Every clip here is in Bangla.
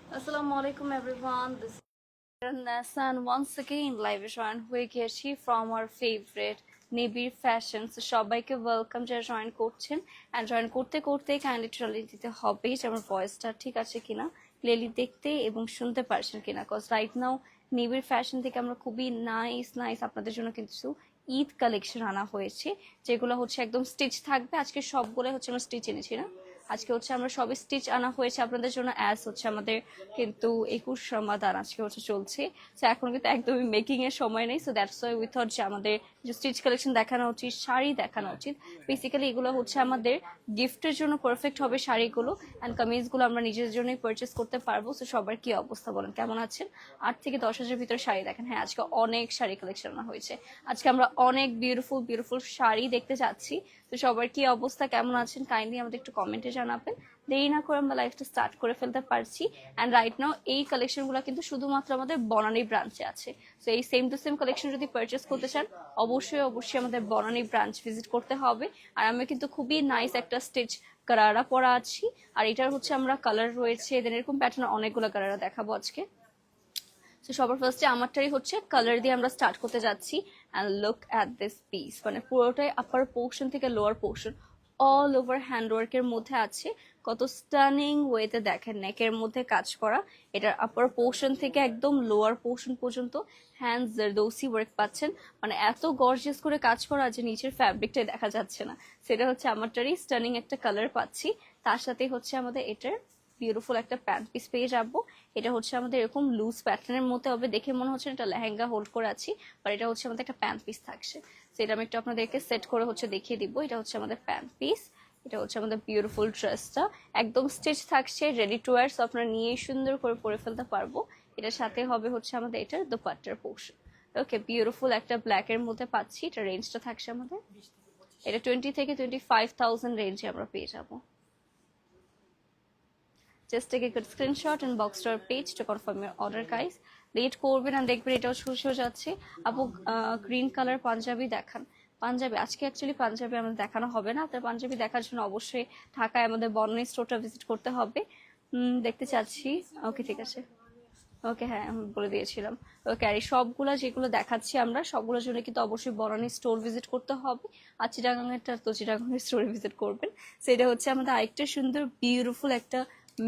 Assalamu alaikum everyone. This is Nasa and once again live join হয়ে গেছি from our favorite নিবিড় ফ্যাশনস সবাইকে ওয়েলকাম যারা জয়েন করছেন এন্ড জয়েন করতে করতে কাইন্ডলি ট্রলি দিতে হবে যে আমার ভয়েসটা ঠিক আছে কিনা ক্লিয়ারলি দেখতে এবং শুনতে পারছেন কিনা কজ রাইট নাও নিবিড় ফ্যাশন থেকে আমরা খুবই নাইস আপনাদের জন্য কিন্তু ঈদ কালেকশন আনা হয়েছে যেগুলো হচ্ছে একদম স্টিচ থাকবে আজকে সবগুলো হচ্ছে আমরা স্টিচ এনেছি না আজকে হচ্ছে আমরা সবই স্টিচ আনা হয়েছে আপনাদের জন্য অ্যাজ হচ্ছে আমাদের কিন্তু 21 রমাদান আজকে হচ্ছে চলছে সো এখন কিন্তু একদমই মেকিং এর সময় নেই so that's why we thought যে আমাদের যে স্টিচ কালেকশন দেখানো উচিত শাড়ি দেখানো উচিত বেসিক্যালি এগুলো হচ্ছে আমাদের গিফটের জন্য পারফেক্ট হবে শাড়িগুলো অ্যান্ড কামিজগুলো আমরা নিজের জন্যই পারচেস করতে পারবো সো সবার কি অবস্থা বলেন কেমন আছেন 8 থেকে 10,000 ভিতরে শাড়ি দেখেন হ্যাঁ আজকে অনেক শাড়ি কালেকশন আনা হয়েছে আজকে আমরা অনেক বিউটিফুল শাড়ি দেখতে যাচ্ছি তো সবার কি অবস্থা কেমন আছেন কাইন্ডলি আমাদের একটু কমেন্টে জানাবেন দেরি না করে আমরা লাইফটা স্টার্ট করে ফেলতে পারছি অ্যান্ড রাইট নাও এই কালেকশনগুলো কিন্তু শুধুমাত্র আমাদের বনানী ব্রাঞ্চে আছে তো এই সেম টু সেম কালেকশন যদি পারচেস করতে চান অবশ্যই আমাদের বনানী ব্রাঞ্চ ভিজিট করতে হবে আর আমি কিন্তু খুবই নাইস একটা স্টিচ গারারা পরা আছি আর এটার হচ্ছে আমরা কালার রয়েছে দেন এরকম প্যাটার্ন অনেকগুলো গারারা দেখাবো আজকে তো সবার ফার্স্টে আমারটাই হচ্ছে কালার দিয়ে আমরা স্টার্ট করতে যাচ্ছি and look at this piece মানে পুরোটাই আপার পোর্শন থেকে লোয়ার পোর্শন অল ওভার হ্যান্ডওয়ার্কের মধ্যে আছে কত স্টানিং ওয়েতে দেখেন নেকের মধ্যে কাজ করা এটার আপার পোর্শন থেকে একদম লোয়ার পোর্শন পর্যন্ত হ্যান্ড জারদৌসি ওয়ার্ক পাচ্ছেন মানে এত গর্জিয়াস করে কাজ করা যে নিচের ফ্যাব্রিকটাই দেখা যাচ্ছে না সেটা হচ্ছে আমারটারই স্টানিং একটা কালার পাচ্ছি তার সাথে হচ্ছে আমাদের এটার বিউটিফুল একটা প্যান্ট পিস পেয়ে যাবো এটা হচ্ছে আমাদের এরকম লুজ প্যাটার্নের মধ্যে হবে দেখে মনে হচ্ছে এটা লেহেঙ্গা হোল্ড করে আছি বাট এটা হচ্ছে আমাদের একটা প্যান্ট পিস থাকছে সেটা আমি একটু আপনাদেরকে সেট করে হচ্ছে দেখিয়ে দিব এটা হচ্ছে আমাদের প্যান্ট পিস এটা হচ্ছে আমাদের বিউটিফুল ড্রেসটা একদম স্টিচ থাকছে রেডি টু ওয়্যার সো আপনারা নিয়ে সুন্দর করে পরে ফেলতে পারবো এটার সাথে হবে হচ্ছে আমাদের এটার দোপাট্টার পোর্শন ওকে বিউটিফুল একটা ব্ল্যাক এর মধ্যে পাচ্ছি এটা রেঞ্জটা থাকছে আমাদের এটা 20 থেকে 25,000 রেঞ্জে আমরা পেয়ে যাবো just take a good screenshot and box to our page to confirm your order guys late করবেন আর দেখবেন এটাও শুরু যাচ্ছে আপু গ্রিন কালার পাঞ্জাবি দেখান পাঞ্জাবি আজকে অ্যাকচুয়ালি পাঞ্জাবি আমাদের দেখানো হবে না আপনার পাঞ্জাবি দেখার জন্য অবশ্যই ঢাকায় আমাদের বনানী স্টোরটা ভিজিট করতে হবে দেখতে চাচ্ছি ওকে ঠিক আছে ওকে হ্যাঁ আমি বলে দিয়েছিলাম ওকে আর সবগুলো যেগুলো দেখাচ্ছি আমরা সবগুলোর জন্য কিন্তু অবশ্যই বনানী স্টোর ভিজিট করতে হবে আর চিটাগাংয়েরটা তো চিটাগাংয়ের স্টোরে ভিজিট করবেন সেটা হচ্ছে আমাদের আরেকটা সুন্দর বিউটিফুল একটা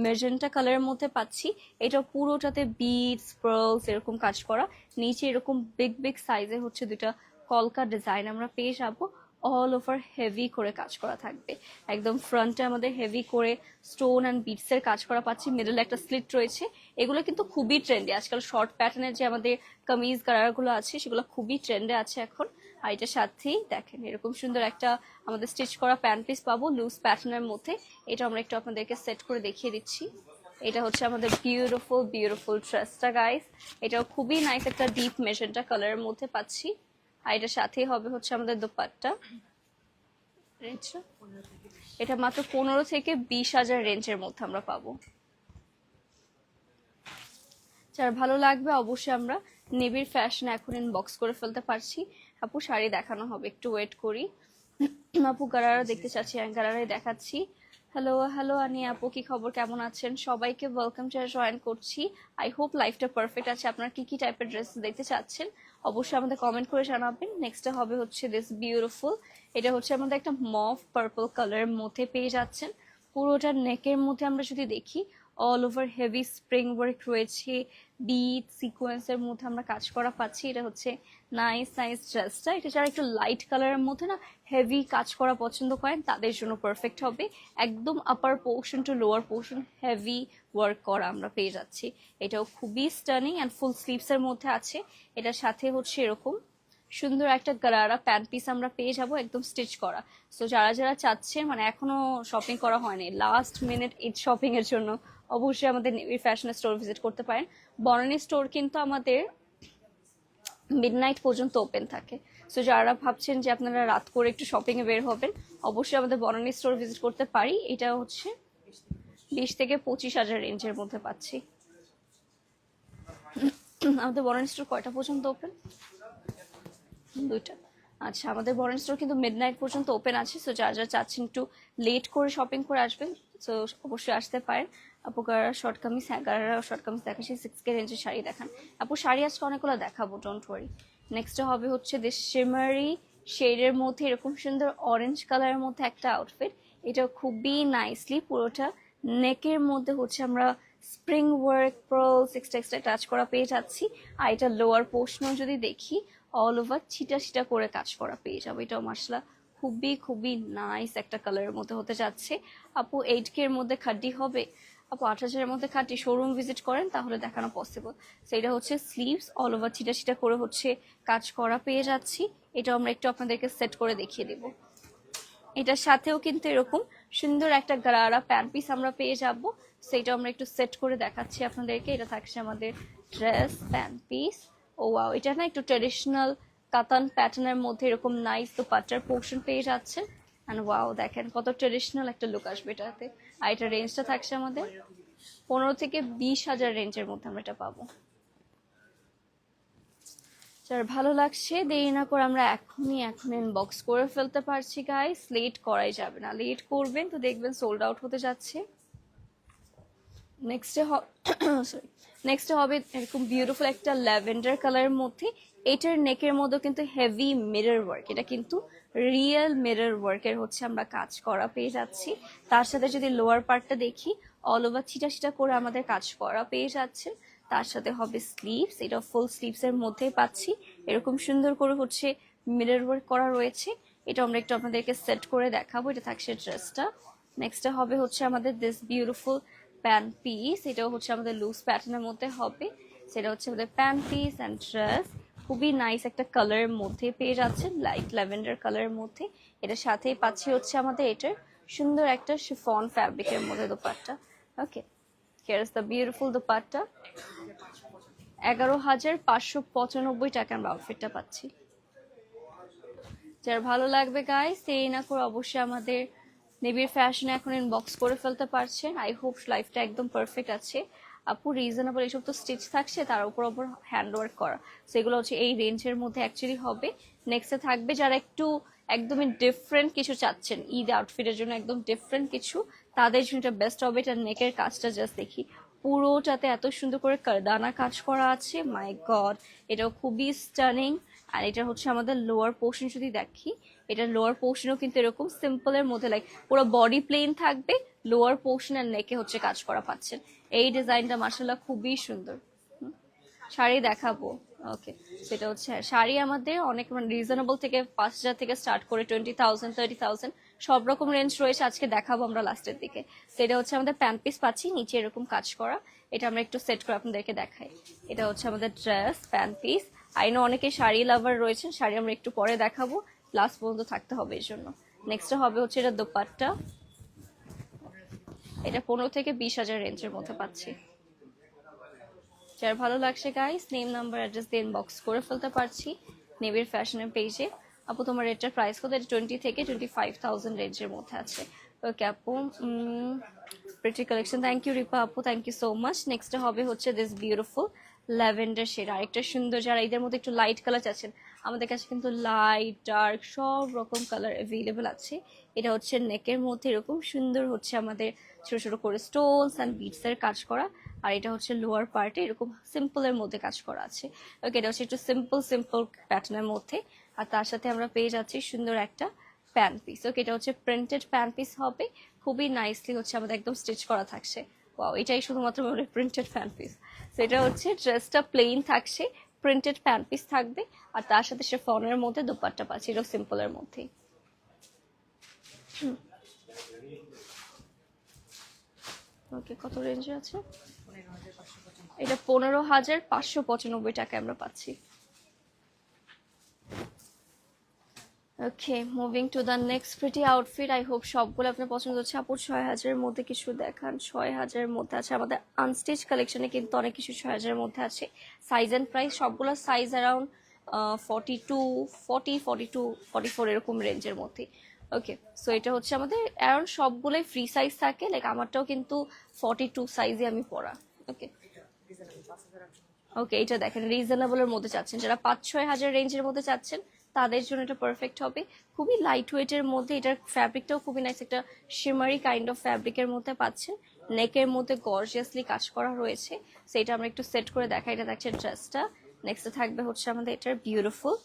মেজেন্টা কালারের মধ্যে পাচ্ছি এটা পুরোটাতে বিডস পার্লস এরকম কাজ করা নিচে এরকম বিগ সাইজের হচ্ছে দুইটা কলকা ডিজাইন আমরা পেয়ে যাবো অল ওভার হেভি করে কাজ করা থাকবে একদম ফ্রন্টে আমাদের হেভি করে স্টোন অ্যান্ড বিটস এর কাজ করা পাচ্ছি মিডলে একটা স্লিট রয়েছে এগুলো কিন্তু খুবই ট্রেন্ডে আজকাল শর্ট প্যাটার্নের যে আমাদের কামিজ গারারগুলো আছে সেগুলো খুবই ট্রেন্ডে আছে এখন আর এটার সাথেই দেখেন এরকম সুন্দর একটা আমাদের স্টিচ করা প্যান্ট পিস পাবো লুজ প্যাটার্নের মধ্যে এটা আমরা একটু আপনাদেরকে সেট করে দেখিয়ে দিচ্ছি এটা হচ্ছে আমাদের বিউটিফুল ড্রেসটা গাইস এটাও খুবই নাইস একটা ডিপ মেজেন্টা কালারের মধ্যে পাচ্ছি আর এটার সাথেই হবে হচ্ছে আমাদের দোপাট্টা এটা মাত্র 15 থেকে 20,000 রেঞ্জের মধ্যে আমরা পাবো যার ভালো লাগবে অবশ্যই আমরা নিবিড় ফ্যাশন এখন ইনবক্স করে ফেলতে পারছি আপু শাড়ি দেখানো হবে একটু ওয়েট করি আপু গারারা দেখতে চাচ্ছি আমি গারারাই দেখাচ্ছি হ্যালো আনি আপু কি খবর কেমন আছেন সবাইকে ওয়েলকাম যারা জয়েন করছি আই হোপ লাইফটা পারফেক্ট আছে আপনারা কি টাইপের ড্রেস দেখতে চাচ্ছেন অবশ্যই আমাদের কমেন্ট করে জানাবেন নেক্সটটা হবে হচ্ছে দিস বিউটিফুল এটা হচ্ছে আমাদের একটা মভ পার্পল কালারের মধ্যে পেয়ে যাচ্ছেন পুরোটা নেকের মধ্যে আমরা যদি দেখি all over heavy spring work রয়েছে বিট সিকোয়েন্সের মধ্যে আমরা কাজ করা পাচ্ছি এটা হচ্ছে নাইস ড্রেসটা এটা যারা একটু লাইট কালারের মধ্যে না হেভি কাজ করা পছন্দ করেন তাদের জন্য পারফেক্ট হবে একদম upper portion to lower portion heavy work করা আমরা পেয়ে যাচ্ছি এটাও খুবই স্টানিং অ্যান্ড ফুল স্লিভসের মধ্যে আছে এটার সাথে হচ্ছে এরকম সুন্দর একটা গারারা প্যান্ট পিস আমরা পেয়ে যাব একদম স্টিচ করা সো যারা চাচ্ছে মানে এখনো শপিং করা হয়নি লাস্ট মিনিট ঈদ শপিং এর জন্য অবশ্যই আমাদের নিবিড় ফ্যাশন স্টোর ভিজিট করতে পারেন বনানী স্টোর কিন্তু আমাদের মিডনাইট পর্যন্ত ওপেন থাকে সো যারা ভাবছেন যে আপনারা রাত করে একটু শপিং এ বের হবেন অবশ্যই আমাদের বনানী স্টোর ভিজিট করতে পারি এটা হচ্ছে 20 থেকে 25,000 রেঞ্জের মধ্যে পাচ্ছি আমাদের বনানী স্টোর কয়টা পর্যন্ত ওপেন 2টা আচ্ছা আমাদের বনানী স্টোর কিন্তু মিডনাইট পর্যন্ত ওপেন আছে সো যারা চাচ্ছেন একটু লেট করে শপিং করে আসবেন সো অবশ্যই আসতে পারেন আপু গারা শর্ট কামিজ, হ্যাঁ গারা শর্ট কামিজ দেখাচ্ছি, 6K রেঞ্জের শাড়ি দেখান আপু। শাড়ি আজকে অনেকগুলো দেখাবো, ডোন্ট ওয়ারি। নেক্সট হবে হচ্ছে দিস শিমারি শেডের মধ্যে এরকম সুন্দর অরেঞ্জ কালারের মধ্যে একটা আউটফিট। এটা খুবই নাইসলি পুরোটা নেকের মধ্যে হচ্ছে আমরা spring work pearls extra touch করা পেয়ে যাচ্ছি। আর এটা লোয়ার পোর্শনও যদি দেখি অল ওভার ছিটা ছিটা করে কাজ করা পেয়ে যাবো। এটাও মাসাল্লাহ খুবই খুবই নাইস একটা কালারের মধ্যে হতে যাচ্ছে। আপু 8K এর মধ্যে খাড্ডি হবে? আপু 8,000-এর মধ্যে খাড্ডি শোরুম ভিজিট করেন তাহলে দেখানো পসিবল। সেটা হচ্ছে স্লিভস অল ওভার ছিটা ছিটা করে হচ্ছে কাজ করা পেয়ে যাচ্ছি। এটা আমরা একটু আপনাদেরকে সেট করে দেখিয়ে দেবো। এটার সাথেও কিন্তু এরকম সুন্দর একটা গারারা প্যান্ট পিস আমরা পেয়ে যাব। সেটা আমরা একটু সেট করে দেখাচ্ছি আপনাদেরকে। এটা থাকছে আমাদের ড্রেস প্যান্ট পিস। ও ওয়াও, এটা না একটু ট্রেডিশনাল কাতান প্যাটার্নের মধ্যে এরকম নাইস দোপাট্টার পোর্শন পেয়ে যাচ্ছেন। অ্যান্ড ওয়াও, দেখেন কত ট্রেডিশনাল একটা লুক আসবে এটাতে। আর এটা রেঞ্জটা থাকছে আমাদের 15 থেকে 20,000 রেঞ্জের মধ্যে আমরা এটা পাবো। যার ভালো লাগছে দেরি না করে আমরা এখনই এখন ইনবক্স করে ফেলতে পারছি গাইস। লেট করাই যাবে না, লেট করবেন তো দেখবেন সোল্ড আউট হতে যাচ্ছে। নেক্সটে হবে এরকম বিউটিফুল একটা ল্যাভেন্ডার কালারের মধ্যে। এটার নেকের মধ্যে কিন্তু হেভি মিরর ওয়ার্ক, এটা কিন্তু রিয়েল মিরর ওয়ার্কের হচ্ছে আমরা কাজ করা পেয়ে যাচ্ছি। তার সাথে যদি লোয়ার পার্টটা দেখি অল ওভার ছিটা ছিটা করে আমাদের কাজ করা পেয়ে যাচ্ছেন। তার সাথে হবে স্লিভস, এটা ফুল স্লিভস এর মধ্যেই পাচ্ছি এরকম সুন্দর করে হচ্ছে মিরর ওয়ার্ক করা রয়েছে। এটা আমরা একটু আপনাদেরকে সেট করে দেখাবো। এটা থাকছে ড্রেসটা। নেক্সটটা হবে হচ্ছে আমাদের দিস বিউটিফুল প্যান্ট পিস। এটাও হচ্ছে আমাদের লুজ প্যাটার্নের মধ্যে হবে। সেটা হচ্ছে আমাদের প্যান্ট পিস অ্যান্ড ড্রেস। খুবই নাইস একটা কালারের মধ্যে পেয়ে যাচ্ছে, লাইট ল্যাভেন্ডার কালারের মধ্যে। এটার সাথেই পাচ্ছি হচ্ছে আমাদের এটার সুন্দর একটা শিফন ফ্যাব্রিকের মধ্যে dupatta. Okay, here is the beautiful dupatta. 11,595 টাকা আমরা আউটফিটটা পাচ্ছি। যার ভালো লাগবে গাইস দেরি না করে অবশ্যই আমাদের নিবিড় ফ্যাশনে এখন ইনবক্স করে ফেলতে পারছেন। আই হোপ লাইফটা একদম পারফেক্ট আছে আপু। রিজনেবল এইসব তো স্টিচ থাকছে, তার উপর হ্যান্ড ওয়ার্ক করা, সেগুলো হচ্ছে এই রেঞ্জের মধ্যে অ্যাকচুয়ালি হবে। নেক্সটে থাকবে যারা একটু একদমই ডিফারেন্ট কিছু চাচ্ছেন ঈদ আউটফিটের জন্য, একদম ডিফারেন্ট কিছু, তাদের জন্য এটা বেস্ট হবে। এটা নেকের কাজটা জাস্ট দেখি, পুরোটাতে এত সুন্দর করে কারদানা কাজ করা আছে, মাই গড এটাও খুবই স্টানিং। আর এটা হচ্ছে আমাদের লোয়ার পোর্শন যদি দেখি, এটার লোয়ার পোর্শনও কিন্তু এরকম সিম্পলের মধ্যে, লাইক পুরো বডি প্লেন থাকবে, লোয়ার পোর্শন আর নেকে হচ্ছে কাজ করা পাচ্ছেন। এই ডিজাইনটা মাশাআল্লাহ খুবই সুন্দর। শাড়ি দেখাবো, ওকে। সেটা হচ্ছে শাড়ি আমাদের অনেক রিজনেবল থেকে 5,000 থেকে স্টার্ট করে 20,000 30,000 সব রকম রেঞ্জ রয়েছে। আজকে দেখাবো আমরা লাস্টের দিকে। সেটা হচ্ছে আমাদের প্যান্ট পিস পাচ্ছি নিচে এরকম কাজ করা। এটা আমরা একটু সেট করে আপনাদেরকে দেখাই। এটা হচ্ছে আমাদের ড্রেস প্যান্ট পিস। আইনো অনেকে শাড়ি লাভার রয়েছেন, শাড়ি আমরা একটু পরে দেখাবো, লাস্ট পর্যন্ত থাকতে হবে এর জন্য। নেক্সট হবে হচ্ছে এটা দোপাট্টা। এটা 15 থেকে 20,000 রেঞ্জের মধ্যে পাচ্ছি। যার ভালো লাগছে গাইস নেম নাম্বার অ্যাড্রেস দিয়ে ইনবক্স করে ফেলতে পারছি নিবিড় ফ্যাশনের পেজে। আপু তোমার এটার প্রাইস কত? এটা 20 থেকে 25,000 রেঞ্জের মধ্যে আছে। ওকে আপু, pretty collection. Thank you Ripa আপু, thank you so much. Next হবে হচ্ছে দিস বিউটিফুল ল্যাভেন্ডার শেড, আরেকটা সুন্দর। যারা এদের মধ্যে একটু লাইট কালার চাচ্ছেন, আমাদের কাছে কিন্তু লাইট ডার্ক সব রকম কালার অ্যাভেলেবেল আছে। এটা হচ্ছে নেকের মধ্যে এরকম সুন্দর হচ্ছে আমাদের ছোট ছোট করে স্টোনস অ্যান্ড বিটস এর কাজ করা। আর এটা হচ্ছে লোয়ার পার্টে এরকম সিম্পলের মধ্যে কাজ করা আছে। ওকে, এটা হচ্ছে একটু সিম্পল প্যাটার্নের মধ্যে। আর তার সাথে আমরা পেয়ে যাচ্ছি সুন্দর একটা প্যান্ট পিস। ওকে, এটা হচ্ছে প্রিন্টেড প্যান্ট পিস হবে, খুবই নাইসলি হচ্ছে আমাদের একদম স্টিচ করা থাকছে। ওয়াও, এটাই শুধুমাত্র প্রিন্টেড প্যান্ট পিস। সেটা হচ্ছে ড্রেসটা প্লেন থাকছে, প্রিন্টেড প্যান্ট পিস থাকবে, আর তার সাথে শিফনের মধ্যে দোপাট্টা পাচ্ছি, এটা সিম্পলের মধ্যেই। ওকে, কত রেঞ্জে আছে? এটা 15,595 টাকা আমরা পাচ্ছি। Okay, moving to the next pretty outfit. I hope সবগুলো আপনার পছন্দ হচ্ছে। আপু 6,000-এর মধ্যে কিছু দেখান। 6,000-এর মধ্যে আছে আমাদের আনস্টিচ কালেকশনে, কিন্তু অনেক কিছু 6,000-এর মধ্যে আছে। সাইজ অ্যান্ড প্রাইস সবগুলো সাইজ অ্যারাউন্ড 42 এরকম রেঞ্জের মধ্যে। ওকে, সো এটা হচ্ছে আমাদের অ্যারাউন্ড সবগুলোই ফ্রি সাইজ থাকে, লাইক আমারটাও কিন্তু 42 সাইজে আমি পরা। ওকে ওকে, এটা দেখেন রিজনেবলের মধ্যে চাচ্ছেন, যারা 5-6 হাজার রেঞ্জের মধ্যে চাচ্ছেন তাদের জন্য এটা পারফেক্ট হবে। খুবই লাইট ওয়েটের মধ্যে, এটার ফ্যাব্রিকটাও খুবই নাইস, একটা শিমারি কাইন্ড অফ ফ্যাব্রিকের মধ্যে পাচ্ছেন। নেকের মধ্যে গর্জিয়াসলি কাজ করা রয়েছে। সেটা আমরা একটু সেট করে দেখাই। এটা থাকছে ড্রেসটা। নেক্সট থাকবে হচ্ছে আমাদের এটার বিউটিফুল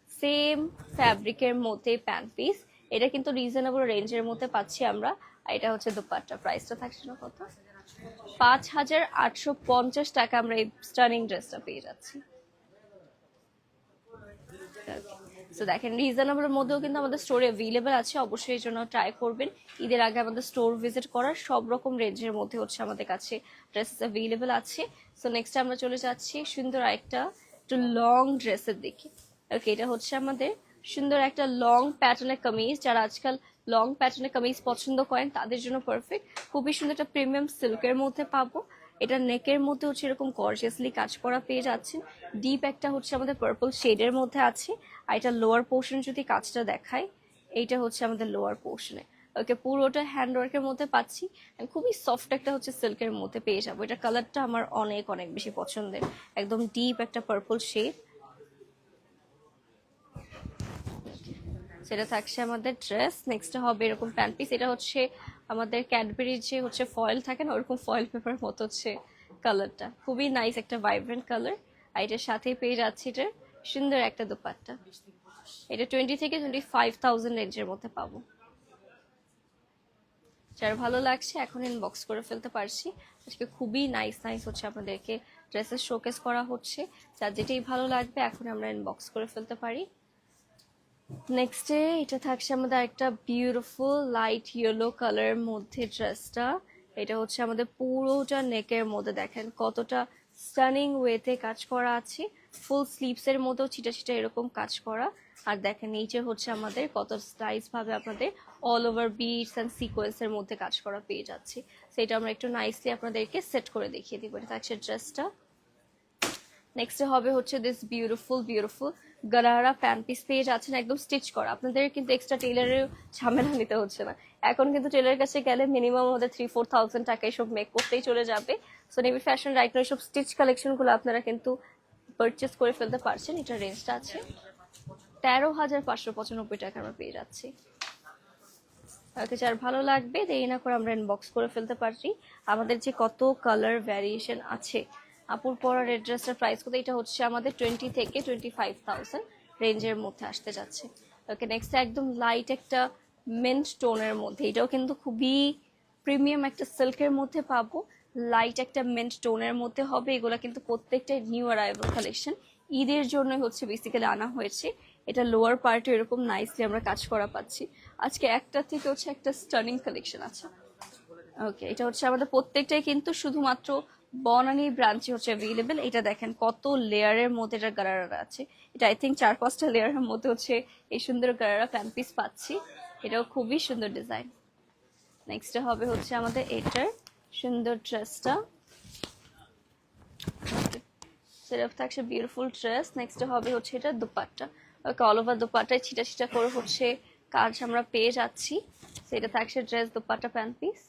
সেম ফ্যাব্রিকের মধ্যে প্যান্ট পিস। এটা কিন্তু রিজনেবল রেঞ্জের মধ্যে পাচ্ছি আমরা। আর এটা হচ্ছে দোপাট্টা। প্রাইসটা থাকছে না কত, 5850 টাকা আমরা এই স্টানিং ড্রেসটা পেয়ে যাচ্ছি। তো দেখেন রিজনেবলের মধ্যেও কিন্তু আমাদের স্টোরে অ্যাভেলেবেল আছে, অবশ্যই এই জন্য ট্রাই করবেন। ঈদের আগে আমাদের স্টোর ভিজিট করার, সব রকম রেঞ্জের মধ্যে হচ্ছে আমাদের কাছে ড্রেসেস অ্যাভেলেবেল আছে। সো নেক্সট আমরা চলে যাচ্ছি সুন্দর একটা একটু লং ড্রেসের দিকে। ওকে, এটা হচ্ছে আমাদের সুন্দর একটা লং প্যাটার্নের কামিজ। যারা আজকাল লং প্যাটার্নের কামিজ পছন্দ করেন তাদের জন্য পারফেক্ট। খুবই সুন্দর একটা প্রিমিয়াম সিল্কের মধ্যে পাবো। এটা নেকের মধ্যে হচ্ছে এরকম গর্জিয়াসলি কাজ করা পেয়ে যাচ্ছেন। ডিপ একটা হচ্ছে আমাদের পার্পল শেডের মধ্যে আছে। আর এটা লোয়ার পোর্শন যদি কাজটা দেখায়, এইটা হচ্ছে আমাদের লোয়ার পোর্শনে। ওকে, পুরোটা হ্যান্ড ওয়ার্কের মধ্যে পাচ্ছি। খুবই সফট একটা হচ্ছে সিল্কের মধ্যে পেয়ে যাবো। এটা কালারটা আমার অনেক অনেক বেশি পছন্দের, একদম ডিপ একটা পার্পল শেড। সেটা থাকছে আমাদের ড্রেস। নেক্সট হবে এরকম প্যান্ট পিস। এটা হচ্ছে আমাদের ক্যাডবেরির যে হচ্ছে ফয়েল থাকে না, ওরকম ফয়েল পেপার মতো হচ্ছে কালারটা। খুবই নাইস একটা ভাইব্রেন্ট কালার। আর এটার সাথেই পেয়ে যাচ্ছে এটার সুন্দর একটা দোপাট্টা। এটা 20 থেকে 25,000 রেঞ্জের মধ্যে পাবো। যার ভালো লাগছে এখন ইনবক্স করে ফেলতে পারছি। আজকে খুবই নাইস নাইস হচ্ছে আপনাদেরকে ড্রেসেস শোকেস করা হচ্ছে। যার যেটাই ভালো লাগবে এখন আমরা ইনবক্স করে ফেলতে পারি। নেক্সটে এটা থাকছে আমাদের একটা বিউটিফুল লাইট ইয়েলো কালারের মধ্যে ড্রেসটা। এটা হচ্ছে আমাদের পুরোটা নেকের মধ্যে দেখেন কতটা স্টানিং ওয়েতে কাজ করা আছে। ফুল স্লিভসের মধ্যেও ছিটা ছিটা এরকম কাজ করা। আর দেখেন নিচে হচ্ছে আমাদের কত স্টাইলস ভাবে আপনাদের অল ওভার বিটস অ্যান্ড সিকোয়েন্সের মধ্যে কাজ করা পেয়ে যাচ্ছে। সেটা আমরা একটু নাইসলি আপনাদেরকে সেট করে দেখিয়ে দিব। এটা থাকছে ড্রেসটা। নেক্সট হবে হচ্ছে this beautiful beautiful gharara pant piece পেয়ে যাচ্ছেন, একদম স্টিচ করা। আপনাদের কিন্তু এক্সট্রা টেলারের ঝামেলা নিতে হচ্ছে না। এখন কিন্তু টেলারের কাছে গেলে মিনিমাম আমাদের 3-4,000 টাকা এসব মেক করতেই চলে যাবে। So navy fashion right now এইসব স্টিচ কালেকশনগুলো আপনারা কিন্তু পারচেস করে ফেলতে পারছেন। এটা রেঞ্জটা আছে 13,595 টাকা আমরা পেয়ে যাচ্ছি। ওকে, যার ভালো লাগবে দেরি না করে আমরা ইনবক্স করে ফেলতে পারি। আমাদের যে কত কালার ভ্যারিয়েশন আছে। আপুর পরা রেড ড্রেসটার প্রাইস কত? এটা হচ্ছে আমাদের 20 থেকে 25,000 রেঞ্জের মধ্যে আসতে যাচ্ছে। ওকে, নেক্সট একদম লাইট একটা মিন্ট টোনের মধ্যে, এটাও কিন্তু খুবই প্রিমিয়াম একটা সিল্কের মধ্যে পাবো। লাইট একটা মিন্ট টোনের মধ্যে হবে। এগুলো কিন্তু প্রত্যেকটাই নিউ অ্যারাইভাল কালেকশন, ঈদের জন্যই হচ্ছে বেসিক্যালি আনা হয়েছে। এটা লোয়ার পার্টে এরকম নাইসলি আমরা কাজ করা পাচ্ছি। আজকে একটা থেকে হচ্ছে একটা স্টানিং কালেকশন আছে। ওকে, এটা হচ্ছে আমাদের প্রত্যেকটাই কিন্তু শুধুমাত্র বনানী ব্রাঞ্চে হচ্ছে অ্যাভেলেবেল। এটা দেখেন কত লেয়ারের মধ্যে এটা গারারা আছে। এটা আই থিঙ্ক 4-5টা লেয়ারের মধ্যে হচ্ছে এই সুন্দর গারারা প্যান্ট পিস পাচ্ছি। এটাও খুবই সুন্দর ডিজাইন। নেক্সট হবে হচ্ছে আমাদের এটার সুন্দর ড্রেসটা। সেটা থাকছে বিউটিফুল ড্রেস। নেক্সট হবে হচ্ছে এটা দুপাট্টা। ওকে, অল ওভার দুপাট্টায় ছিটা ছিটা করে হচ্ছে কাজ আমরা পেয়ে যাচ্ছি। সেটা থাকছে ড্রেস দুপাট্টা প্যান্ট পিস।